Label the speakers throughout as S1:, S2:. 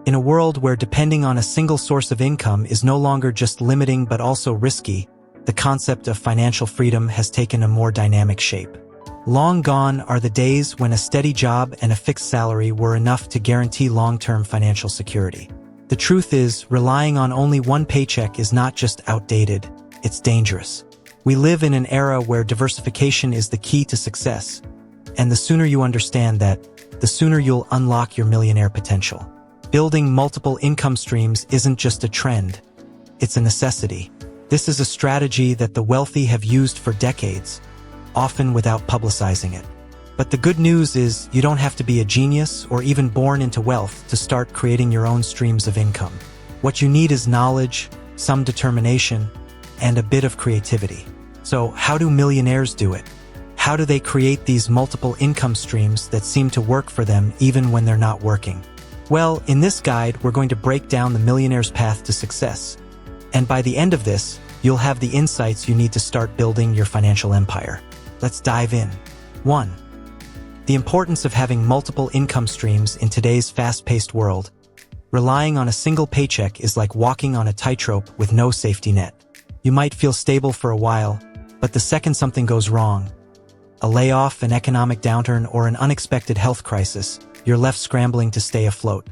S1: In a world where depending on a single source of income is no longer just limiting but also risky, the concept of financial freedom has taken a more dynamic shape. Long gone are the days when a steady job and a fixed salary were enough to guarantee long-term financial security. The truth is, relying on only one paycheck is not just outdated, it's dangerous. We live in an era where diversification is the key to success, and the sooner you understand that, the sooner you'll unlock your millionaire potential. Building multiple income streams isn't just a trend, it's a necessity. This is a strategy that the wealthy have used for decades, often without publicizing it. But the good news is you don't have to be a genius or even born into wealth to start creating your own streams of income. What you need is knowledge, some determination, and a bit of creativity. So how do millionaires do it? How do they create these multiple income streams that seem to work for them even when they're not working? Well, in this guide, we're going to break down the millionaire's path to success. And by the end of this, you'll have the insights you need to start building your financial empire. Let's dive in. 1. The importance of having multiple income streams in today's fast-paced world. Relying on a single paycheck is like walking on a tightrope with no safety net. You might feel stable for a while, but the second something goes wrong, a layoff, an economic downturn, or an unexpected health crisis, you're left scrambling to stay afloat.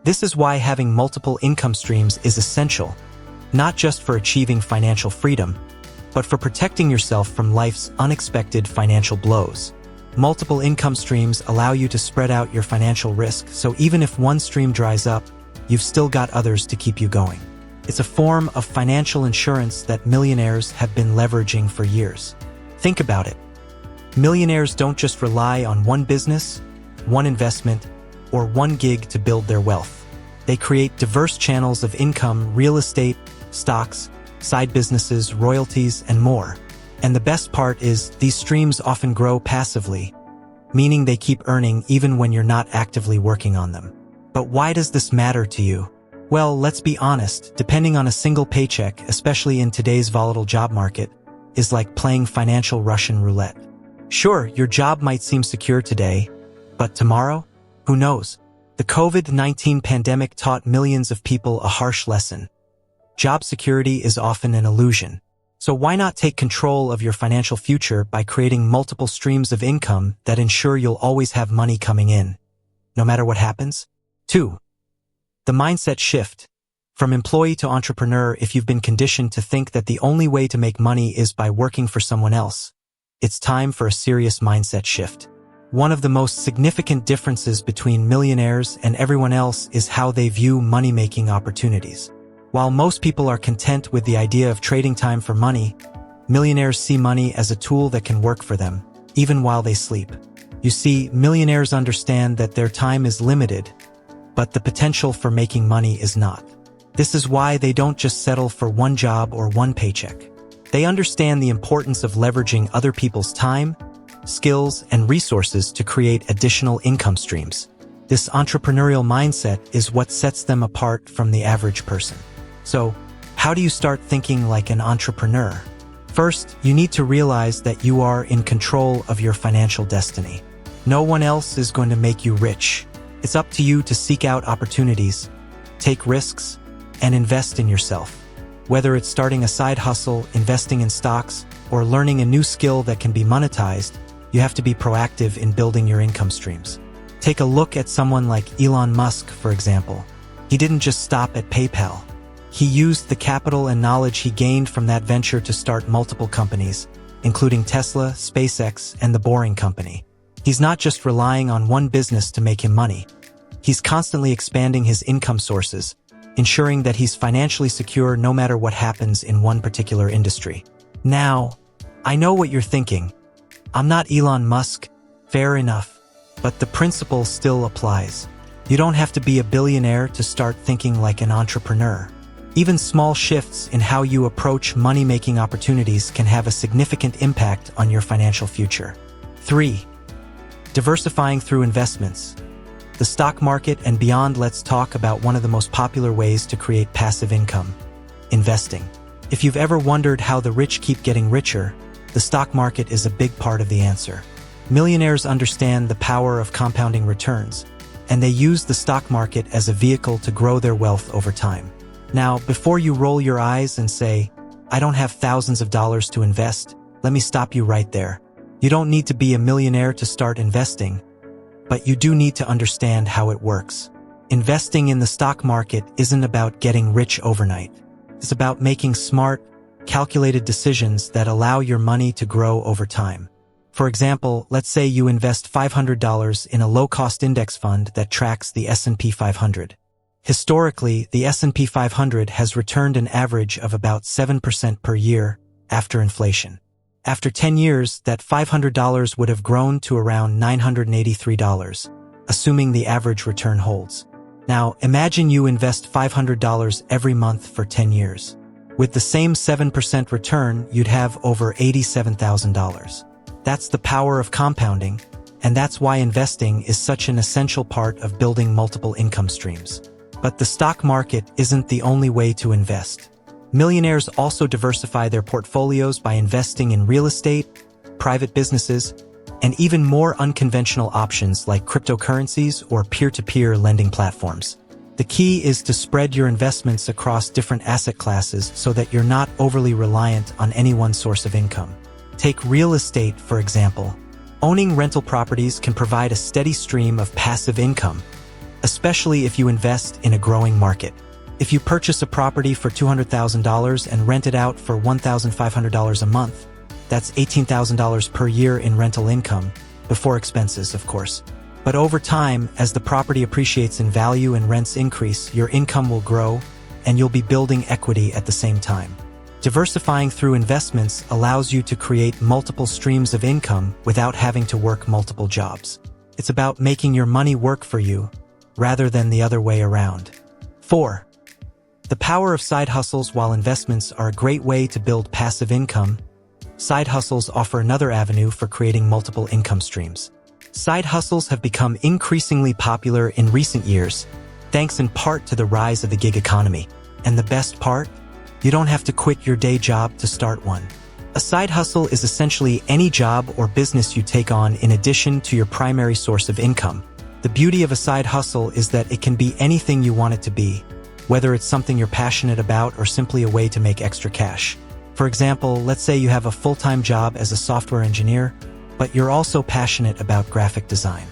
S1: This is why having multiple income streams is essential, not just for achieving financial freedom, but for protecting yourself from life's unexpected financial blows. Multiple income streams allow you to spread out your financial risk, so even if one stream dries up, you've still got others to keep you going. It's a form of financial insurance that millionaires have been leveraging for years. Think about it. Millionaires don't just rely on one business, one investment, or one gig to build their wealth. They create diverse channels of income: real estate, stocks, side businesses, royalties, and more. And the best part is, these streams often grow passively, meaning they keep earning even when you're not actively working on them. But why does this matter to you? Well, let's be honest, depending on a single paycheck, especially in today's volatile job market, is like playing financial Russian roulette. Sure, your job might seem secure today, but tomorrow? Who knows? The COVID-19 pandemic taught millions of people a harsh lesson. Job security is often an illusion. So why not take control of your financial future by creating multiple streams of income that ensure you'll always have money coming in, no matter what happens? 2. The mindset shift. From employee to entrepreneur, if you've been conditioned to think that the only way to make money is by working for someone else, it's time for a serious mindset shift. One of the most significant differences between millionaires and everyone else is how they view money-making opportunities. While most people are content with the idea of trading time for money, millionaires see money as a tool that can work for them, even while they sleep. You see, millionaires understand that their time is limited, but the potential for making money is not. This is why they don't just settle for one job or one paycheck. They understand the importance of leveraging other people's time, skills, and resources to create additional income streams. This entrepreneurial mindset is what sets them apart from the average person. So, how do you start thinking like an entrepreneur? First, you need to realize that you are in control of your financial destiny. No one else is going to make you rich. It's up to you to seek out opportunities, take risks, and invest in yourself. Whether it's starting a side hustle, investing in stocks, or learning a new skill that can be monetized, you have to be proactive in building your income streams. Take a look at someone like Elon Musk, for example. He didn't just stop at PayPal. He used the capital and knowledge he gained from that venture to start multiple companies, including Tesla, SpaceX, and The Boring Company. He's not just relying on one business to make him money. He's constantly expanding his income sources, ensuring that he's financially secure no matter what happens in one particular industry. Now, I know what you're thinking. I'm not Elon Musk. Fair enough. But the principle still applies. You don't have to be a billionaire to start thinking like an entrepreneur. Even small shifts in how you approach money-making opportunities can have a significant impact on your financial future. 3. Diversifying through investments. The stock market and beyond. Let's talk about one of the most popular ways to create passive income: investing. If you've ever wondered how the rich keep getting richer, the stock market is a big part of the answer. Millionaires understand the power of compounding returns, and they use the stock market as a vehicle to grow their wealth over time. Now, before you roll your eyes and say, "I don't have thousands of dollars to invest," let me stop you right there. You don't need to be a millionaire to start investing, but you do need to understand how it works. Investing in the stock market isn't about getting rich overnight. It's about making smart, calculated decisions that allow your money to grow over time. For example, let's say you invest $500 in a low-cost index fund that tracks the S&P 500. Historically, the S&P 500 has returned an average of about 7% per year after inflation. After 10 years, that $500 would have grown to around $983, assuming the average return holds. Now, imagine you invest $500 every month for 10 years. With the same 7% return, you'd have over $87,000. That's the power of compounding, and that's why investing is such an essential part of building multiple income streams. But the stock market isn't the only way to invest. Millionaires also diversify their portfolios by investing in real estate, private businesses, and even more unconventional options like cryptocurrencies or peer-to-peer lending platforms. The key is to spread your investments across different asset classes so that you're not overly reliant on any one source of income. Take real estate, for example. Owning rental properties can provide a steady stream of passive income, especially if you invest in a growing market. If you purchase a property for $200,000 and rent it out for $1,500 a month, that's $18,000 per year in rental income, before expenses, of course. But over time, as the property appreciates in value and rents increase, your income will grow, and you'll be building equity at the same time. Diversifying through investments allows you to create multiple streams of income without having to work multiple jobs. It's about making your money work for you, rather than the other way around. 4. The power of side hustles. While investments are a great way to build passive income, side hustles offer another avenue for creating multiple income streams. Side hustles have become increasingly popular in recent years, thanks in part to the rise of the gig economy. And the best part? You don't have to quit your day job to start one. A side hustle is essentially any job or business you take on in addition to your primary source of income. The beauty of a side hustle is that it can be anything you want it to be, whether it's something you're passionate about or simply a way to make extra cash. For example, let's say you have a full-time job as a software engineer, but you're also passionate about graphic design.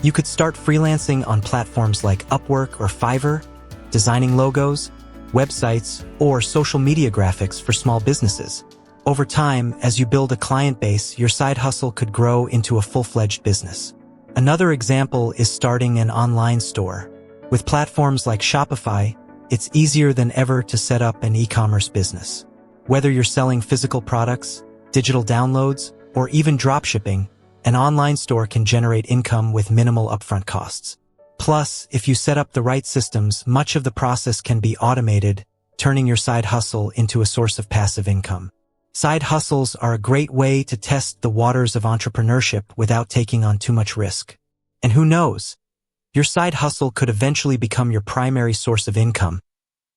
S1: You could start freelancing on platforms like Upwork or Fiverr, designing logos, websites, or social media graphics for small businesses. Over time, as you build a client base, your side hustle could grow into a full-fledged business. Another example is starting an online store. With platforms like Shopify, it's easier than ever to set up an e-commerce business. Whether you're selling physical products, digital downloads, or even dropshipping, an online store can generate income with minimal upfront costs. Plus, if you set up the right systems, much of the process can be automated, turning your side hustle into a source of passive income. Side hustles are a great way to test the waters of entrepreneurship without taking on too much risk. And who knows? Your side hustle could eventually become your primary source of income,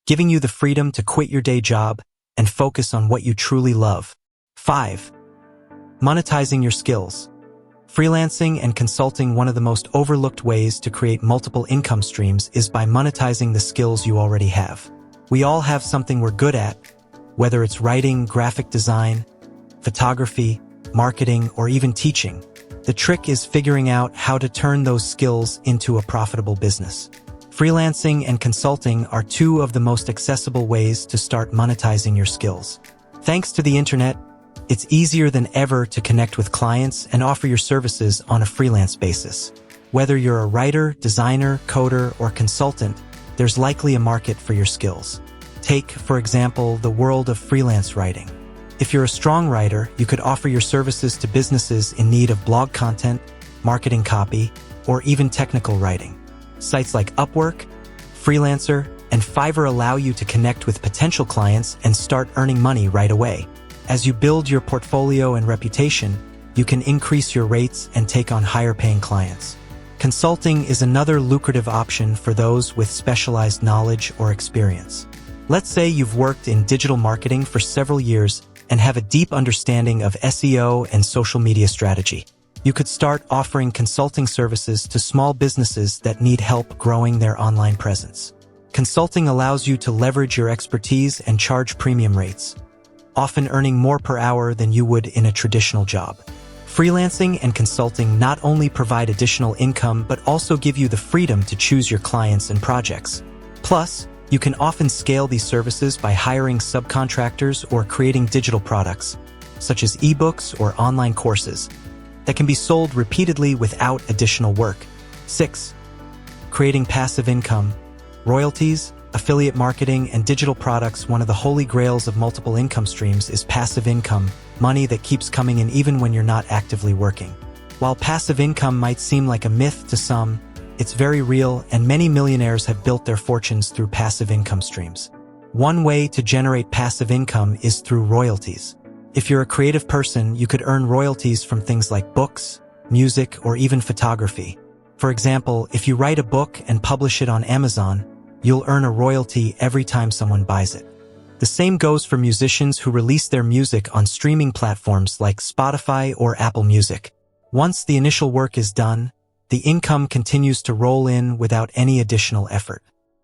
S1: giving you the freedom to quit your day job and focus on what you truly love. 5. Monetizing your skills. Freelancing and consulting. One of the most overlooked ways to create multiple income streams is by monetizing the skills you already have. We all have something we're good at, whether it's writing, graphic design, photography, marketing, or even teaching. The trick is figuring out how to turn those skills into a profitable business. Freelancing and consulting are two of the most accessible ways to start monetizing your skills. Thanks to the internet, it's easier than ever to connect with clients and offer your services on a freelance basis. Whether you're a writer, designer, coder, or consultant, there's likely a market for your skills. Take, for example, the world of freelance writing. If you're a strong writer, you could offer your services to businesses in need of blog content, marketing copy, or even technical writing. Sites like Upwork, Freelancer, and Fiverr allow you to connect with potential clients and start earning money right away. As you build your portfolio and reputation, you can increase your rates and take on higher-paying clients. Consulting is another lucrative option for those with specialized knowledge or experience. Let's say you've worked in digital marketing for several years and have a deep understanding of SEO and social media strategy. You could start offering consulting services to small businesses that need help growing their online presence. Consulting allows you to leverage your expertise and charge premium rates, often earning more per hour than you would in a traditional job. Freelancing and consulting not only provide additional income but also give you the freedom to choose your clients and projects. Plus, you can often scale these services by hiring subcontractors or creating digital products, such as ebooks or online courses, that can be sold repeatedly without additional work. 6. Creating passive income. Royalties, affiliate marketing, and digital products. One of the holy grails of multiple income streams is passive income, money that keeps coming in even when you're not actively working. While passive income might seem like a myth to some, it's very real, and many millionaires have built their fortunes through passive income streams. One way to generate passive income is through royalties. If you're a creative person, you could earn royalties from things like books, music, or even photography. For example, if you write a book and publish it on Amazon, you'll earn a royalty every time someone buys it. The same goes for musicians who release their music on streaming platforms like Spotify or Apple Music. Once the initial work is done, the income continues to roll in without any additional effort.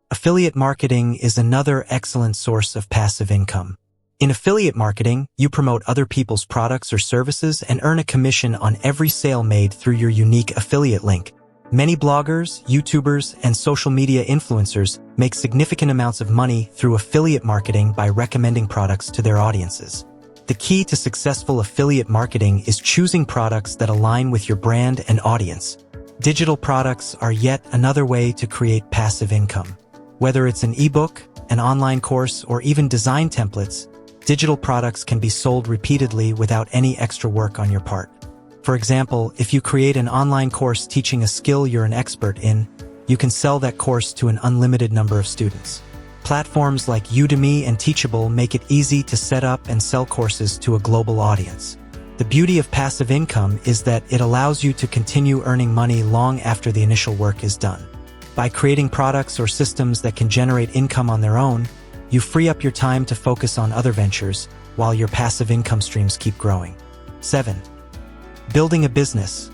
S1: Affiliate marketing is another excellent source of passive income. In affiliate marketing, you promote other people's products or services and earn a commission on every sale made through your unique affiliate link. Many bloggers, YouTubers, and social media influencers make significant amounts of money through affiliate marketing by recommending products to their audiences. The key to successful affiliate marketing is choosing products that align with your brand and audience. Digital products are yet another way to create passive income. Whether it's an ebook, an online course, or even design templates, digital products can be sold repeatedly without any extra work on your part. For example, if you create an online course teaching a skill you're an expert in, you can sell that course to an unlimited number of students. Platforms like Udemy and Teachable make it easy to set up and sell courses to a global audience. The beauty of passive income is that it allows you to continue earning money long after the initial work is done. By creating products or systems that can generate income on their own, you free up your time to focus on other ventures while your passive income streams keep growing. 7. Building a business.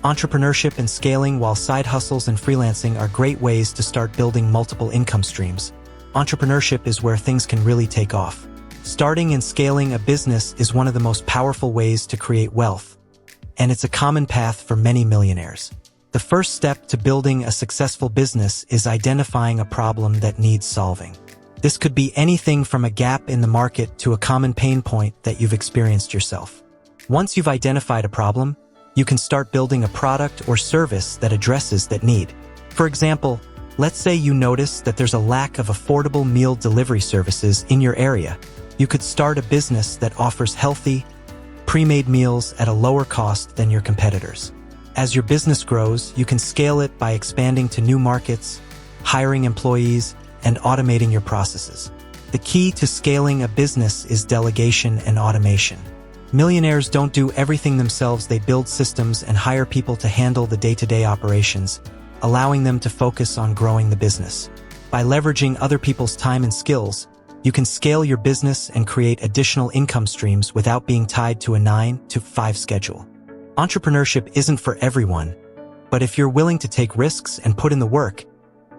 S1: Entrepreneurship and scaling. While side hustles and freelancing are great ways to start building multiple income streams, entrepreneurship is where things can really take off. Starting and scaling a business is one of the most powerful ways to create wealth, and it's a common path for many millionaires. The first step to building a successful business is identifying a problem that needs solving. This could be anything from a gap in the market to a common pain point that you've experienced yourself. Once you've identified a problem, you can start building a product or service that addresses that need. For example, let's say you notice that there's a lack of affordable meal delivery services in your area. You could start a business that offers healthy, pre-made meals at a lower cost than your competitors. As your business grows, you can scale it by expanding to new markets, hiring employees, and automating your processes. The key to scaling a business is delegation and automation. Millionaires don't do everything themselves. They build systems and hire people to handle the day-to-day operations, allowing them to focus on growing the business. By leveraging other people's time and skills, you can scale your business and create additional income streams without being tied to a 9-to-5 schedule. Entrepreneurship isn't for everyone, but if you're willing to take risks and put in the work,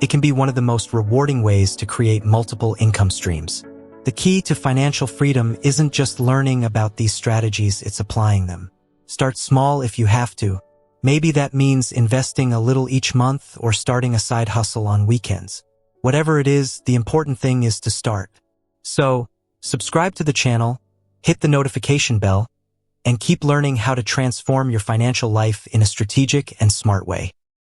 S1: it can be one of the most rewarding ways to create multiple income streams. The key to financial freedom isn't just learning about these strategies, it's applying them. Start small if you have to. Maybe that means investing a little each month or starting a side hustle on weekends. Whatever it is, the important thing is to start. So, subscribe to the channel, hit the notification bell, and keep learning how to transform your financial life in a strategic and smart way.